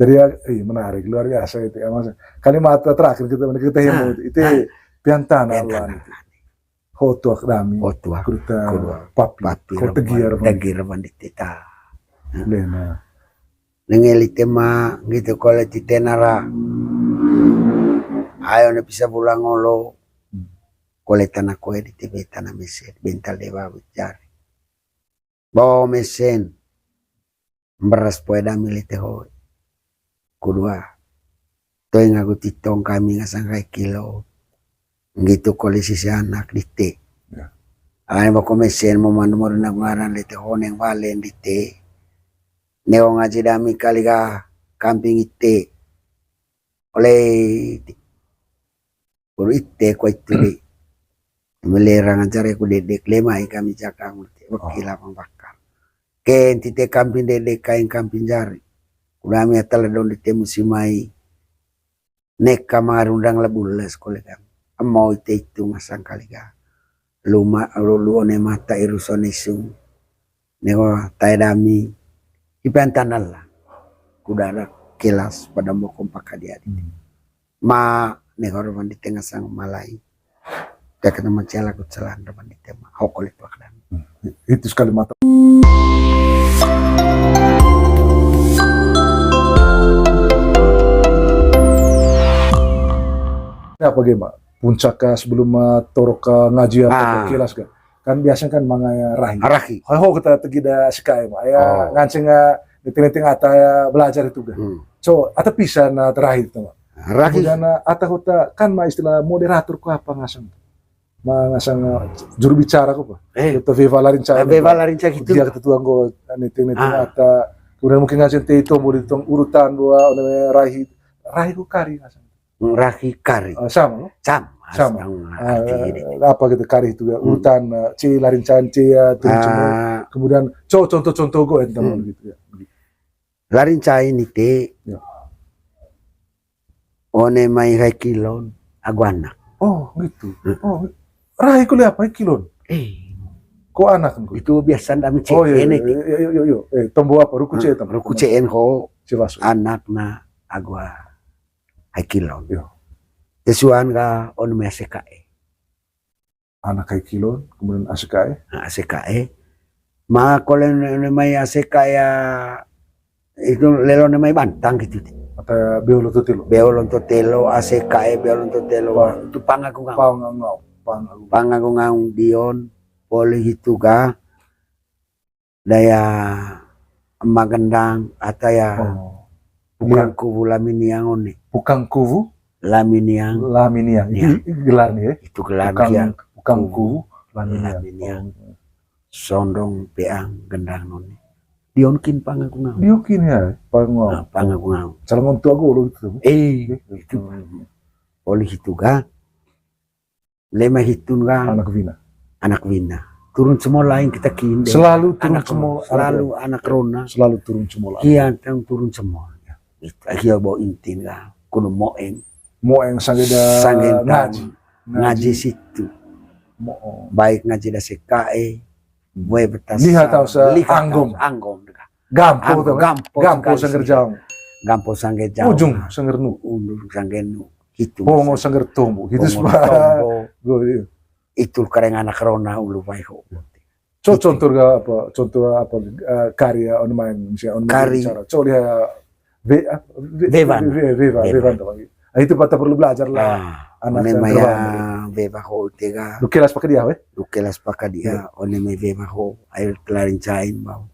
Jadi menarik, luar biasa itu. Kalimat terakhir kita yang itu piantana Allah itu. Hotuak dami. Hotuak. Kurta papi. Kau tegir banditita. Lena. Nengelite ma gitu kalau titenara. Ayo na bisa pulang ngolo. Koletan ako di tibeta na mesin. Bental dewa bujari. Bawa mesin. Beras pueda milite hoi. Kedua. Toy ngaku titong kami ngasangkai kilo. Gitu kolisi si anak dite. Ay bako mesin mo manumor na ngaran lite honeng valen dite. Neo ngaji dami kaliga camping ite. Oleh puro ite ko ituli. Melerang acara ku dedek lemai kami cakang mati. Wakila pambakar. Ken tite camping dedek kain camping jari. Kami atal don dite musimai. Nek kamarundang labulas kolega. Mau ite itu masang kaliga. Luma luone mata iruson isung. Neko taidami. Ipantanal lah. Kudara kelas pada mau kompak dia. Ma negara di tengah sang malai. Dia kena mencela kucelan depan di tema. Hokolit wakdan. Itu sekali mata. Apa gimana? Puncak sebelum torok ngaji apa kelas kan biasanya kan mangaya rahi. Oh kita tegida sekai mah ya ngancing di ata ya belajar itu kan. So atau bisa na terakhir itu mah. Rahi. Kemudian atau kita kan mah istilah moderator ku apa ngasang. Ngasang juru bicara ku apa? Itu Viva Larinca. Viva Larinca gitu. Dia ketua nggo niting ata kemudian mungkin ngasih itu mau dihitung urutan dua rahi ku kari ngasang. Rahi kari. Sama. Apa gitu kari itu ya urutan C Larincan C ya kemudian contoh-contoh gue teman gitu ya. Larincan ini te. One mai hai kilon aguana. Oh gitu. Oh rahi kuliah apa kilon? Kok anak itu biasa kami cek ini. Yo. Tombo apa ruku C tam. Ruku C ho. Anak na agua hai kilon. Tesuan ka on me ACKE. Anak hai kilon, kemudian ACKE. ACKE. Ma kolen mai ACKE ya itu lelo mai bantang gitu. Atau beolon totelo ACKE beolon totelo itu pangagungang dion poli itu ga daya magandang ataya bukan kubu laminiang oni. Bukan kubu Laminiang itu gelarnya ya? Itu gelarnya bukan kubu Laminiang sondong peang gendang noni dionkin pangagungang ya pangagungang calon tua gue itu itu oleh itu ga lema hitun ga anak wina turun semua lain kita kinde selalu turun semua anak rona selalu turun semua kian turun semua itu akhirnya bawa intin ga kuno moeng sanggeda ngaji situ baik ngaji da ACKE boy betas lihat tahu anggom gampo sangger jauh ujung sangger nu itu bongo sangger tombo itu itu kareng anak rona ulu baik contoh apa karya on main misalnya bicara Vevan itu patah perlu belajar lah anak yang beba ho tega dukelas pakai dia dukelas pakai dia one me beba ho air Larincain mau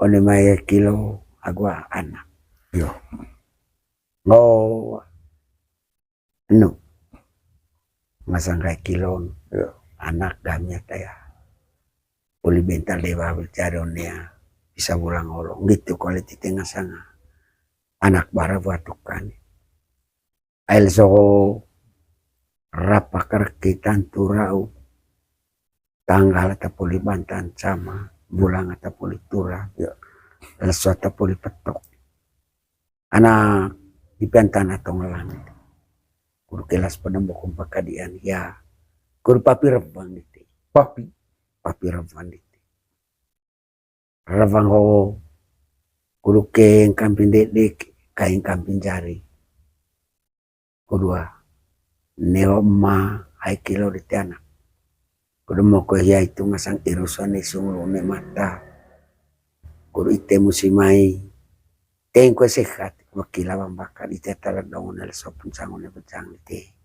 one me kilo agua anak no ngasangkai kilon anak gamnya taya uli bental dewa bercaronia bisa ulang olong gitu kalau di tengah sana anak bara batukan ail so rapakar kitan turau tanggal tapuli bantan sama bulang tapuli turau lesu tapuli petok anak dipentan atong langit kudu kelas penembok pakadian ya kudu papi rebang itu papi rebang itu rebang ho kudu keng kamping dedek kain kamping jari. Kedua, neoma hai kilo di tiana. Kedua mau ko ya itu ngasang irusan isung ne mata. Kudu ite musimai. Tengko sehat wakila bakar ite taladong nel sopun sangon bejang ite.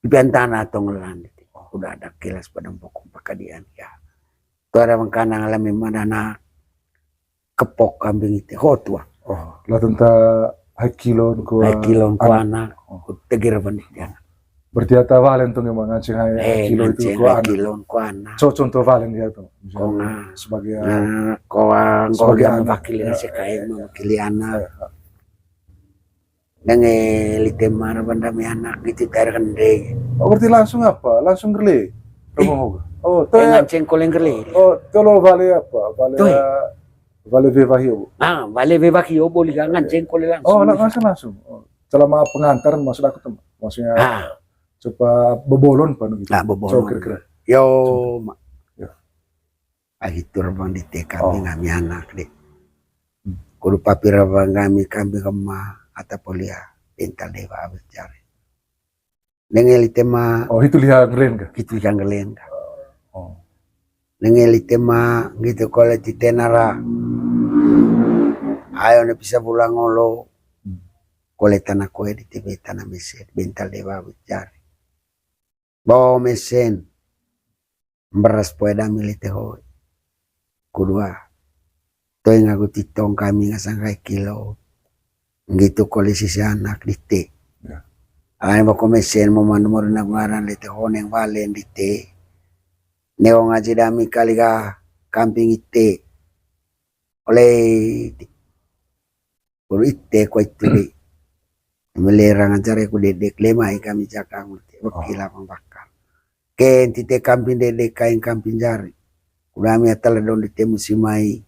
Iban tanah tong lan ite. Udah ada kilas padang pokok pakadian ya. Tuara mangkana alami manana kepok kambing ite hotua. Oh, lah tenta hai kilon ko anak tegir bandian. Berarti ata valen tuh memang ngancing hai kilo itu ko anak. Contoh valen dia tuh. Sebagai anak pakili sekai mewakili anak. Nange litemar bandami anak gitu terkende. Oh, berarti langsung apa? Langsung gerle. Oh, tuh ngancing koleng gerle. Oh, tolo vale apa? Vale Vivahio. Vale Vivahio boleh ngancing koleng langsung. Oh, langsung. Oh, selama pengantaran maksud aku tuh. Maksudnya coba bebolon pan gitu. Bebolon. Kira-kira. Yo. Itu rabang di kami ngami anak deh. Kudu papi rabang kami kemah atau polia ental dewa abis cari. Nengeli tema. Oh, itu lihat ngelen kah? Itu yang ngelen kah? Oh. Nengeli tema gitu kalau di tenara. Ayo ne bisa pulang ngolo. Kole tanah koe di TV tanah mesin bental dewa abis cari. Bawa mesin beras poeda milite hoi. Kedua, toh yang aku titong kami ngasang kai kilo, gitu kolisi si anak dite. Ayo bako mesin mau mandu nak ngaran lite honeng valen dite. Neo ngaji dami kali ka kamping ite. Oleh kudu ite ko itu di. Melerang acara ku dedek lemai kami cakang mati. Wakila pembakar. Ken tite kamping dedek kain kamping jari. Udah mi atal don di temu simai.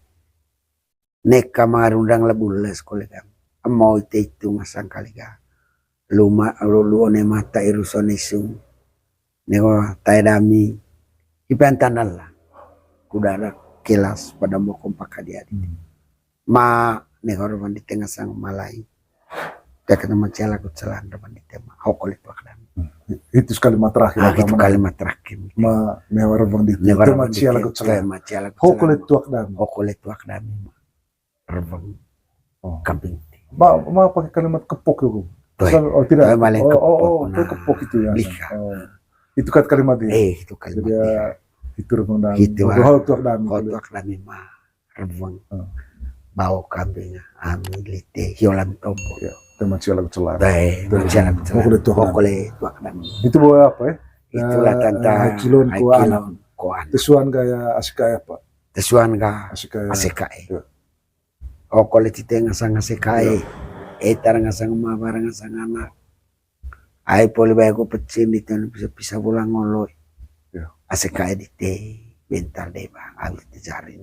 Nek kamar undang lebules kolega. Amau itu masang kali ka. Luone mata iruson isung. Neko tay dami. Ipan tanal lah. Kuda ada kilas pada mau kompak dia. Ma neko roman di tengah sang malai. Dekat nama cela kucelan roman di tema. Hokolit wakdan. Itu kalimat terakhir. Itu kalimat terakhir. Ma mewar bang di tema ciala kucelan. Hokolit wakdan. Hokolit wakdan. Rebang kamping. Ma pakai kalimat kepok itu. Oh tidak. Itu kepok itu ya. Itu kan kalimat dia. Itu kalimat dia. Itu rebang dan. Itu wakdan. Wakdan ma rebang. Bau kambing. Amilite hiolan tombo. Tema ciala kucelan. Hokolit wakdan. Itu bawa apa ya? Itulah tanta kilon koan. Tesuan gaya asikai apa? Tesuan ga asikai. Hokolit itu ngasang asikai. Etar ngasang mabar ngasang anak. Ai poli bae ko pecin itu bisa pulang ngoloi. Asikai dite bentar deh bang habis dicari.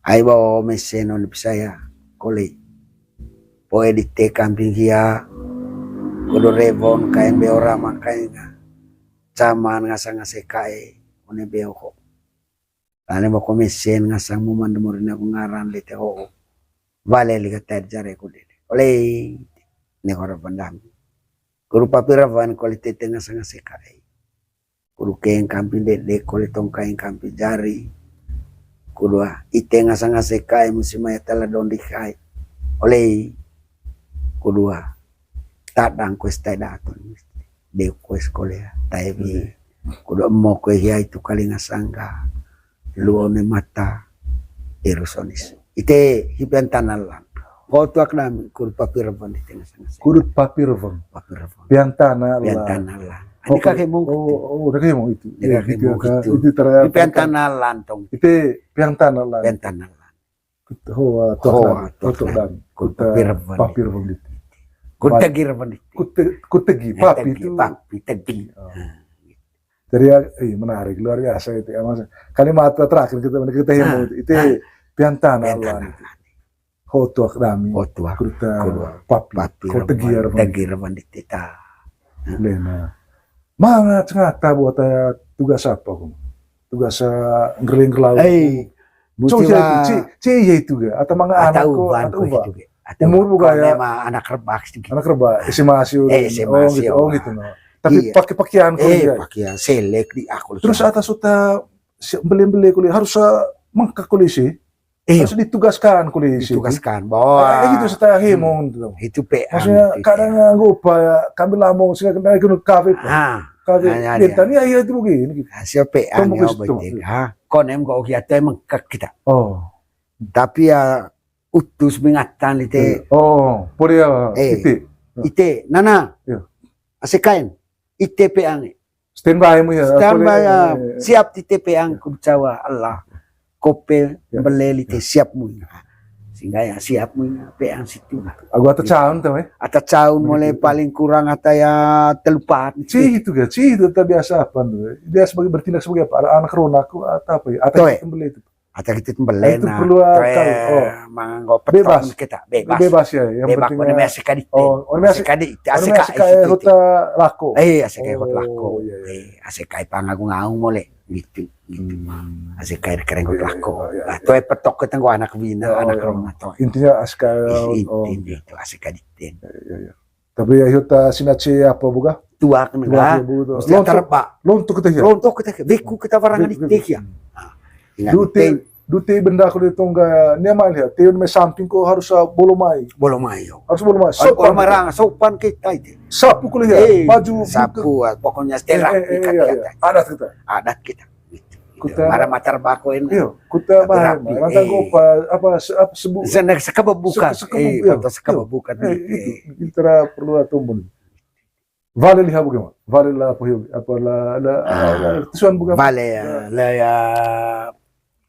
Ai bawa mesin on bisa ya koli. Poe dite kamping kia. Kudu rebon kain beora makai caman ngasang asikai one beoko. Ane bako mesin ngasang mumandemurin aku ngaran lite ho. Vale liga terjare kude. Oleh ne hora pandami. Kudu papiravan kualite tengah sang asikai. Kudu keng kamping de kualitong kain kamping jari. Kudu ite ngasang asikai musimaya tala don dikai. Oleh kedua tadang kues tadaton de kues kolea taibi kudu mo kue ya itu kali ngasangga luone mata erosonis ite hipen tanalan foto aknami kudu papirvan di tengah sana kudu papirvan piantana ani kakek mau udah kayak mau itu itu terakhir piantana lan tong itu piantana lan hoa dan papir begitu. Kutegir begitu. Kutegi papi itu. Papi tegi. Jadi menarik luar biasa itu. Kalimat terakhir kita yang itu piantana lan. Hotuak dami. Hotuak. Papi. Kutegir begitu ta. Lena. Mana ngata buat tugas apa tugas ngeling laut. Cuma itu ga atau mga anak ko atau uba Umur bukan ya. Anak rebak sedikit. Anak rebak, SMA Asyur. SMA gitu. Oh gitu. No. Tapi pakai pakaian kuliah. Pakaian selek di aku. Terus atas sudah beli kuliah harus mengkak kuliah. Harus ditugaskan kuliah. Ditugaskan. Bahwa gitu setelah himong gitu. Itu PA. Maksudnya kadang nganggo upaya kami lamong sehingga kena ikut kafe. Kafe. Bentanya iya itu begini. Hasil PA nya betul. Konem kok kita mengkak kita. Oh. Tapi ya utus mengatan itu. Oh, boleh ya. Ite, nana. Asikain. Ite PA. Standby mu ya. Standby ya. Siap di TPA ku Jawa Allah. Kope beleli te siap mu. Sehingga ya siap mu PA situ. Aku atau tahun tuh Atau tahun mulai paling kurang atau ya telupat. Itu gak, itu biasa apa tuh. Dia sebagai bertindak sebagai apa? Anak ronaku atau apa ya? Atau beli itu. Atau kita membeli itu perlu kali. Manggo bebas kita bebas. Bebas ya. Yang bebas penting masih kadi. Masih kayak huta lako. Asik kayak huta lako. Asik kayak pangagung ngaung mulai gitu. Asik kayak keren huta lako. Tuh petok kita gua anak bina, anak rumah tuh. Intinya asik kayak itu asik kadi. Tapi ya huta sinace apa buka? Tuak negara. Lontok kita ya. Lontok kita. Beku kita barangan di ya. Dute benda aku ditungga nyaman ya. Tiun me samping ko harus bolomai. Harus bolomai. Sopan kita itu. Sapu kuliah. Baju sapu pokoknya setelah adat kita. Kuta mara matar bako ini. Iya, kuta bahan. Mata gopa apa sebu. Senek sekababukan. Sekababukan. Itu intera perlu atumbun. Vale lihat bagaimana? Vale lah apa lah tujuan bukan? Vale ya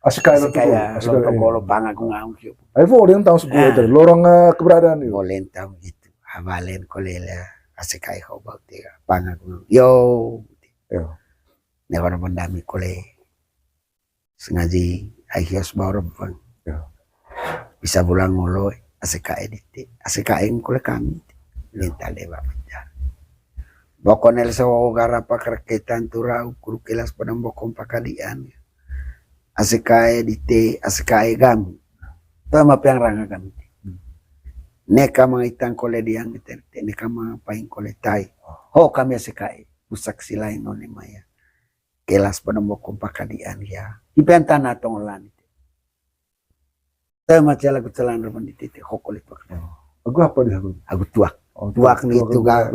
Asikaya kalau pangagung ngaung kyo. Ayo boleh tahu sebuah dari lorong keberadaan itu. Boleh tahu gitu. Valen kolela asikaya kau bau tiga pangagung. Yo. Ne orang mendami kole. Sengaji ahios baru bang. Bisa pulang ngolo asikaya dite. Asikaya kole kami. Minta lewa penjar. Bokonel so garapa kerketan turau kuru kelas padang bokong pakadian. Asikae dite asikae gami. Tama piang ranga kami. Neka mga itang kole diang iterte. Neka mga paing kole tay. Ho kami asikae. Usak silay no ni maya. Kelas padang bokong pakadian ya. Ipenta na tong lan. Tama cala ko talan raman dite. Ho kole pakadian. Aku apa dia? Aku tuak. Tuak ni itu ga.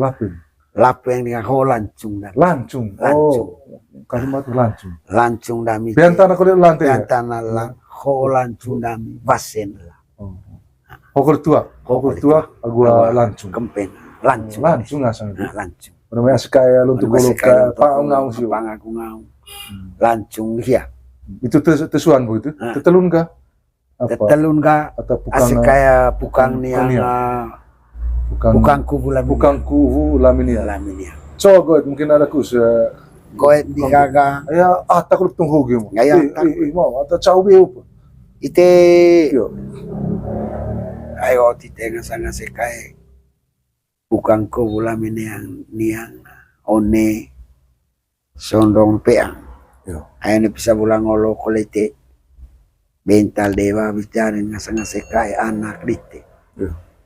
Lapeng dengan ho lancung dah. Lancung. Kalimat lancung. Lancung dami. Biantana kulit lantai. Biantana lang. Ho lancung dami. Basen lah. Hokol tua. Agua lancung. Kempen. Lancung. Lancung asal itu. Lancung. Namanya sekaya luntuk koloka. Pangaung sih. Pangagung ngaung. Lancung ya. Itu tesuan bu itu. Tetelun kah? Tetelun kah? Atau pukang. Sekaya pukang ni yang. Bukan kuvu laminia. So god mungkin ada kus. Goet di gaga. Ya takut tunggu gitu. Ya mau atau cau beu. Ite. Ayo titenga sanga sekai. Bukan kuvu laminia niang one sondong peang. Ayo ni bisa bulang ngolo kolete. Bental dewa bicara ngasanga sekai anak dite.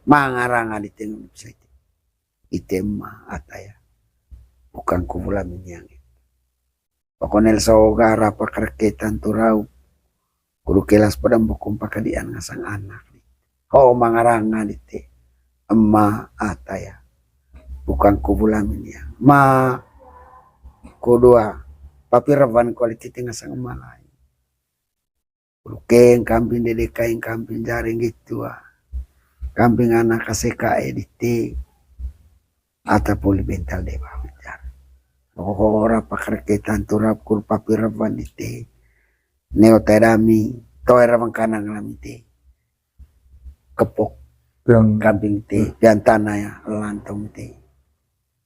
Mangaranga di tengah bisa itu. Itema ataya. Bukan kumpulan yang itu. Pokoknya soga rapa kerketan turau. Kudu kelas padang bukum pakadian ngasang anak. Oh mangaranga di te. Emma ataya. Bukan kumpulan yang. Ma kedua. Papi rawan kualiti tengah sang malai. Kudu keng kamping dedekain kamping jaring gitu Kamping anak kaseka editi atau poli bental dewa bicara. Ora pakerketan turap kur papiravan ite. Neoterami toera mangkanang lamite. Kepok yang kamping te dan tanah ya lantong te.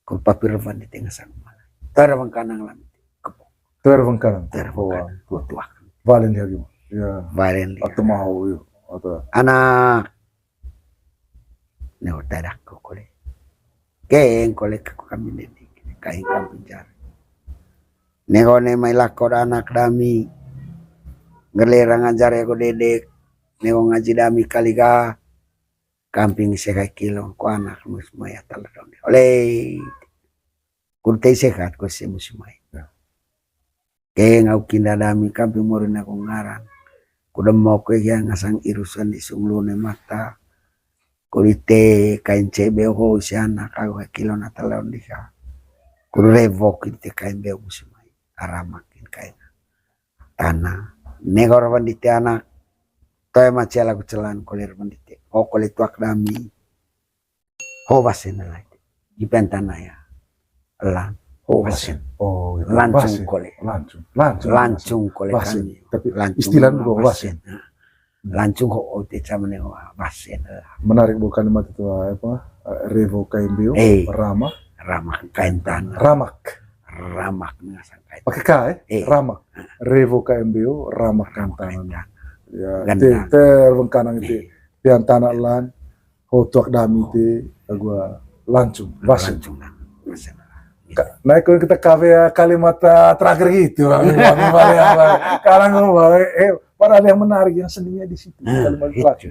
Kur papiravan ite ngasang malah. Toera mangkanang lamite. Kepok. Toera mangkanang. Tuak. Valen dia gitu. Ya. Valen. Atau mau yo. Atau anak tadak ko kole. Keng kole ko kami nedi. Kain kami jar. Ne may lakor anak dami. Ngelerang ajar ko dedek. Nego ngaji dami kaliga. Camping sekai kilo ko anak musmaya talaga. Oleh kurtay sekat ko si musmaya. Kaya ngau kinadami camping mo rin akong ngaran. Kuda mo ko yang ngasang irusan di sunglune mata. Kurite kain cebe ho siya nakaw kilo na talaon di ka. Kurevok ite kain beo musmaya. Aramakin kain. Tanah. Negara bandite anak. Toy macela ko celan koler bandite. O kolet tuak dami. Ho basen na lagi. Ipentana ya. Elang. Ho basen. Oh, gitu. Lancung kole. Lancung kole kami. Tapi istilah juga basen. Lancung ho ote camane basen. Menarik bukan kalimat itu apa? Revo kaimbio, ramak. Ramak kain tanah. Ramak ngasang kain. Pakai K ramak. Revo kaimbio, ramak kain tanah. Ya, terbengkanang itu pian tanah lan hotuak dami itu gua lancung basen. Nah, kalau kita kalimat terakhir gitu, sekarang para yang menarik yang seninya di situ kalimat terakhir.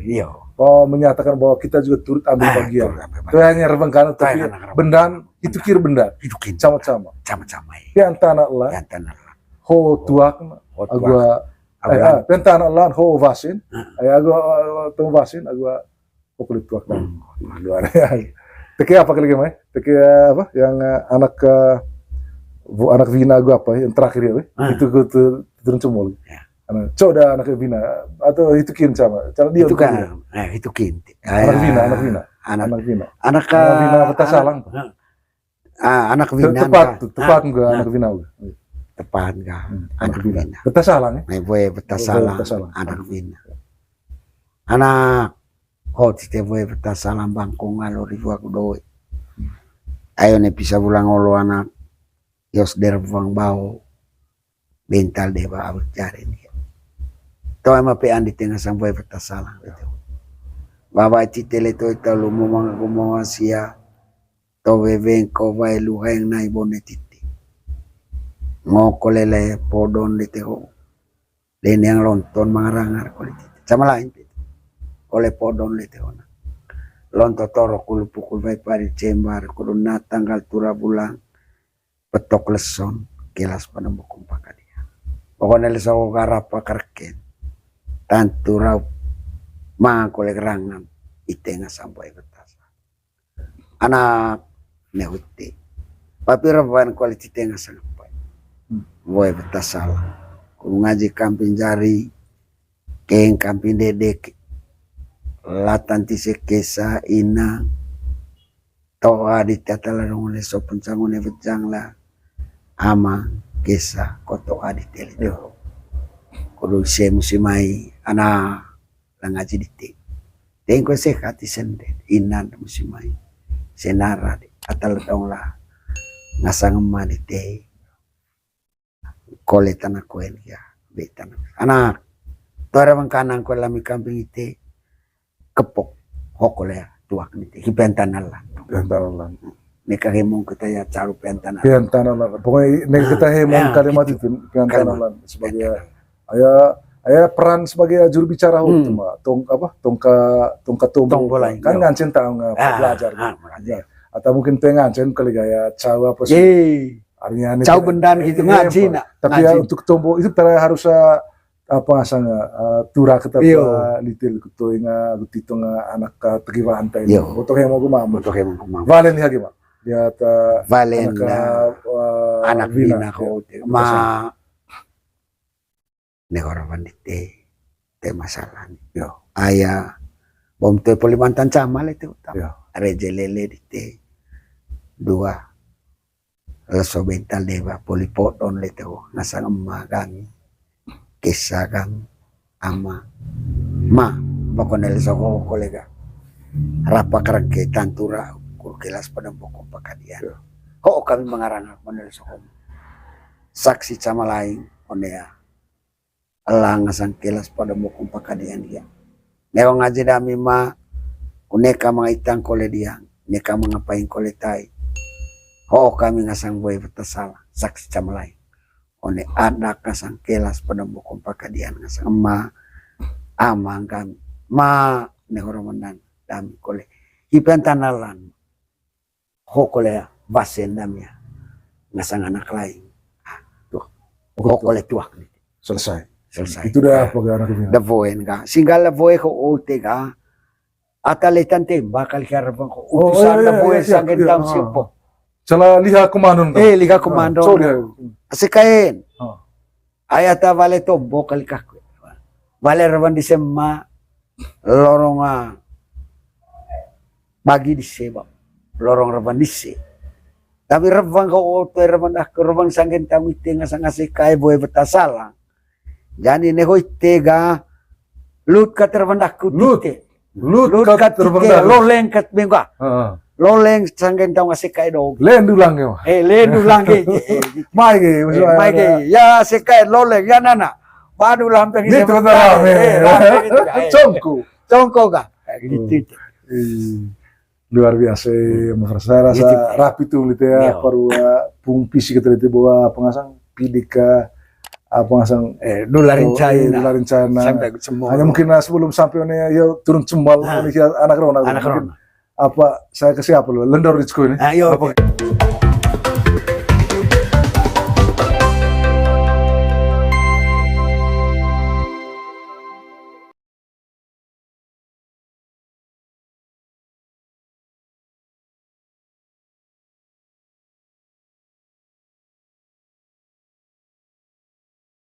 Oh, menyatakan bahwa kita juga turut ambil bagian. Itu hanya rebengkanang tapi bendan itu kir bendan. Sama-sama. Pian tanah lan hotuak agua pentan lan ho vasin agua tu vasin agua kulit tuak dan luar teki apa kali gimana teki apa yang anak Vina gua apa yang terakhir ya itu gua turun cemol coba anak Vina atau itu kin sama cara dia itu kan itu kin anak Vina Betasalang anak Vina tepat enggak anak Vina tepat enggak anak Vina Betasalang ya Betasalang anak Vina anak tite boy Betasalang bangkong alo ribu aku doy ayo ne bisa pulang olo anak yos der bang bau bental deba abut cari nih to ama pe andi tengah sampai Betasalang baba tite le to ita lu momang gumawa sia to beben ko vai lu hang nai bonetiti ngokolele podon ditego den yang lonton mangarangar koliti sama lain oleh podon ditego lonto toro kulu pukul baik pari cembar kudu na tanggal tura bulan petok leson kelas pada bukum pakadia pokoknya leso garapa kerken tantura mangkole gerangan itenga sampai betas anak neuti papiraban kualiti tenga sangat boy Betasalang kung ngaji kamping jari keng kamping dedek latan tise kesa ina to adit talarong le so pencangone bejang la ama kesa koto adit tele kudu se musimai ana lang ngaji dite teng ko se kati sende inan musimai senara atal dong la ngasang ma dite kole tanah koen ya betan anak tora mangkanang ko lami kamping ite kepok hokole ya tuak nite hipentan Allah neka hemong kita ya caru pentan Allah pokoknya neka kita hemong kalimat itu pentan Allah sebagai ayah peran sebagai juru bicara itu mah tongka bola kan ngancen tahu belajar atau mungkin pengancen kali gaya cawa apa sih Cau bendan gitu ngaji nak. Tapi ya untuk tombol itu harus apa ngasanga tura kita litil kutoinga gutitonga anak tegiwa antai. Untuk yang mau gumam. Valen ya gimana? Dia Valen anak Vina ko ma negara bandite te masalah. Ayah bom te Polimantan camal itu. Rejelele dite dua leso bental deba polipodon leto nasang magang kisagang ama ma pokoknya leso kolega rapa kerke tantura kurkelas pada pokok pakadian kami mengarang pokoknya leso saksi sama lain onea elang ngasang kelas pada pokok pakadian dia neong ngaji dami ma kuneka mengitang kole dia neka mengapain kole tai kami ngasang boy Betasalang saksi sama lain one ada kasang kelas pada bukom pakadian ngasang ama amang kami ma negara mendan dami kole hipan tanalan ho kole basen dami ngasang anak lain tuh ho kole tuak Selesai. selesai Itu dah apa anak ini. da voen ka singala voe ko ote ka ataletan tembak kali karabang ko utusan da voe sangen tam sipo Salah lihat komando. liga komando So dia. asikain ayata vale tombo kali kakwe vale rawan di sema lorong bagi di seba lorong rawan di se tapi rawan ko oto rawan rawan sangen tam ite ngasang asikai boy betasala jadi ne hoi tega lut kat rawan aku tite lut kat tite loleng kat bengka loleng sangen tam asikai dog Len dulang ya. len ulang ge Mai ge. mai ge ya asikai loleng ya nana baru lampeng Ini terus congko ka gitu luar biasa Mas. Saya rasa rapi tuh gitu ya paru pung pisi kita itu bawa pengasang pidika pengasang dolarin China sampai hanya mungkin sebelum sampai ini ya turun cembal ini anak rona anak rona apa saya kasih apa lo lendor di sekolah ini ayo